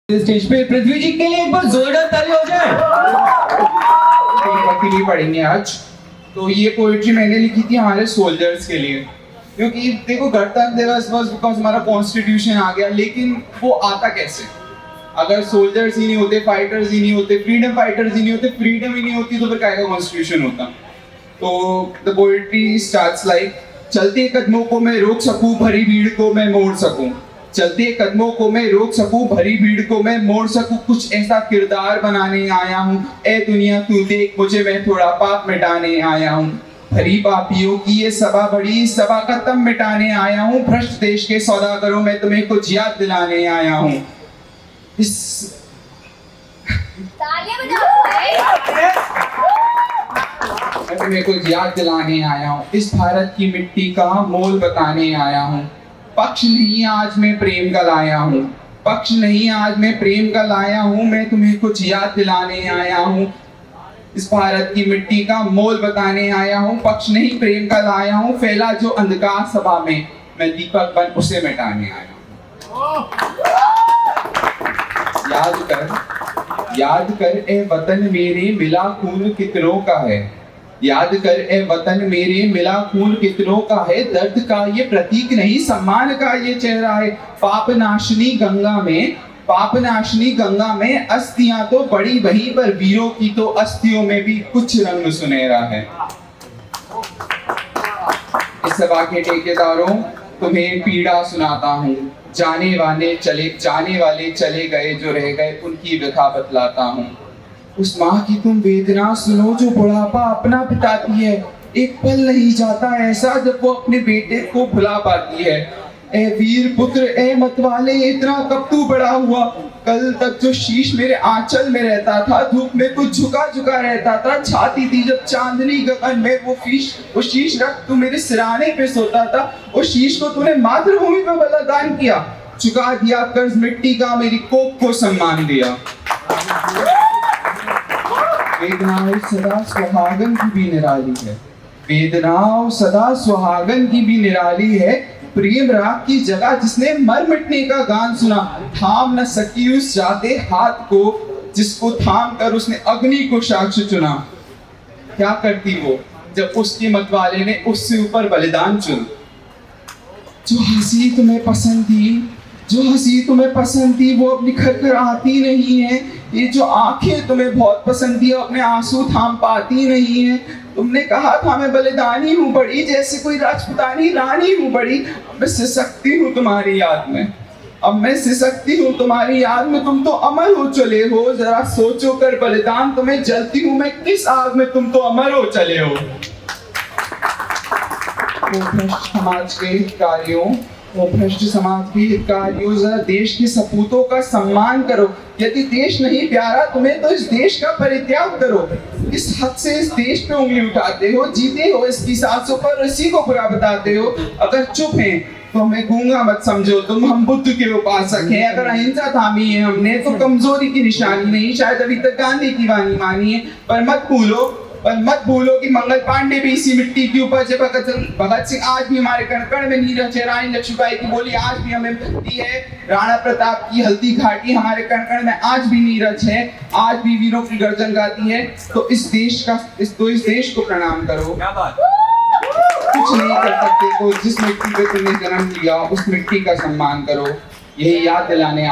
Stage पे पृथ्वी जी के लिए एक बार जोरदार ताली हो जाए। नहीं पढ़ेंगे आज। तो ये पोएट्री मैंने लिखी थी हमारे सोल्जर्स के लिए, क्योंकि देखो गणतंत्र दिवस बस बिकॉज हमारा कॉन्स्टिट्यूशन आ गया, लेकिन वो आता कैसे? अगर सोल्जर्स ही नहीं होते, फाइटर्स ही नहीं होते, फ्रीडम फाइटर्स ही नहीं होते, फ्रीडम ही नहीं होती, तो फिर क्या का कॉन्स्टिट्यूशन होता? तो द पोएट्री स्टार्ट्स लाइक, चलते कदमों को मैं रोक सकूं, भरी भीड़ को मैं मोड़ सकूं। चलते कदमों को मैं रोक सकूं, भरी भीड़ को मैं मोड़ सकूं, कुछ ऐसा किरदार बनाने आया हूं। ए दुनिया तू देख मुझे, मैं थोड़ा पाप मिटाने आया हूं। भरी पापियों की ये सभा बड़ी, सभा का तम मिटाने आया हूं। भ्रष्ट देश के सौदागरों में तुम्हें कुछ याद दिलाने आया हूं। मैं तुम्हें कुछ याद दिलाने आया हूं। इस भारत की मिट्टी का मोल बताने आया हूं। पक्ष नहीं आज मैं प्रेम का लाया हूँ, पक्ष नहीं आज मैं प्रेम का लाया हूँ। मैं तुम्हें कुछ याद दिलाने आया हूँ। इस भारत की मिट्टी का मोल बताने आया हूँ। पक्ष नहीं प्रेम का लाया हूँ। फैला जो अंधकार सभा में, मैं दीपक बन उसे मिटाने आया हूँ। याद कर ए वतन मेरे, मिला खून कितनों का है। याद कर ए वतन मेरे, मिला खून कितनों का है। दर्द का ये प्रतीक नहीं, सम्मान का ये चेहरा है। पाप नाशनी गंगा में अस्थियां तो बड़ी वहीं पर, वीरों की तो अस्थियों में भी कुछ रंग सुनहरा है। इस सभा के ठेकेदारों, तुम्हें पीड़ा सुनाता हूँ। जाने वाले चले गए, जो रह गए उनकी व्यथा बतलाता हूँ। उस माँ की तुम वेदना सुनो, जो बुढ़ापा अपना बिताती है। एक पल नहीं जाता ऐसा जब वो अपने बेटे को भुला पाती है। ए वीर पुत्र, ए मतवाले, इतना कब तू बड़ा हुआ? कल तक जो शीश मेरे आंचल में रहता था, धूप में तू झुका झुका रहता था। छाती थी जब चांदनी गगन में, वो शीश रख तू मेरे सिराने पे सोता था। वो शीश को तूने मातृभूमि पे बलिदान किया। चुका दिया कर्ज मिट्टी का, मेरी कोख को सम्मान दिया। वेदनाओं सदा सुहागन की भी निराली है। वेदनाओं सदा सुहागन की भी निराली है। प्रेम राग की जगह जिसने मर मिटने का गान सुना। थाम न सकी उस जाते हाथ को, जिसको थाम कर उसने अग्नि को साक्ष्य चुना। क्या करती वो जब उसके मतवाले ने उससे ऊपर बलिदान चुना? जो हंसी तुम्हें पसंद थी, वो अब निखर कर आती नहीं है। ये जो आंखें तुम्हें बहुत पसंद थी, अपने आंसू थाम पाती नहीं है। तुमने कहा था मैं बलिदानी हूँ बड़ी, जैसे कोई राजपुतानी रानी हूँ बड़ी। अब मैं सिसकती हूँ तुम्हारी याद में, तुम तो अमर हो चले हो। जरा सोचो कर बलिदान, तुम्हें जलती हूँ मैं किस आग में, तुम तो अमर हो चले हो। भ्रष्ट समाज के हितकारियों, जरा देश के सपूतों का सम्मान करो। यदि देश नहीं प्यारा तुम्हें, तो इस देश का परित्याग करो। इस हद से इस देश पे उंगली उठाते हो, जीते हो इसकी सांसों पर, इसी को बुरा बताते हो। अगर चुप हैं तो हमें गूंगा मत समझो तुम, हम बुद्ध के उपासक हैं। अगर अहिंसा थामी है हमने, तो कमजोरी की निशानी नहीं, शायद अभी तक गांधी की वाणी मानी है। पर मत भूलो कि मंगल पांडे भी इसी मिट्टी की उपज है। भगत सिंह आज भी हमारे कण कण में नीरज है। रानी लक्ष्मीबाई की बोली आज भी हमें मिलती है। राणा प्रताप की हल्दी घाटी हमारे कण कण में आज भी नीरज है। आज भी वीरों की गर्जन गाती है। तो इस देश को प्रणाम करो। कुछ नहीं कर सकते तो जिस मिट्टी पे तुमने जन्म लिया, उस मिट्टी का सम्मान करो। यही याद दिलाने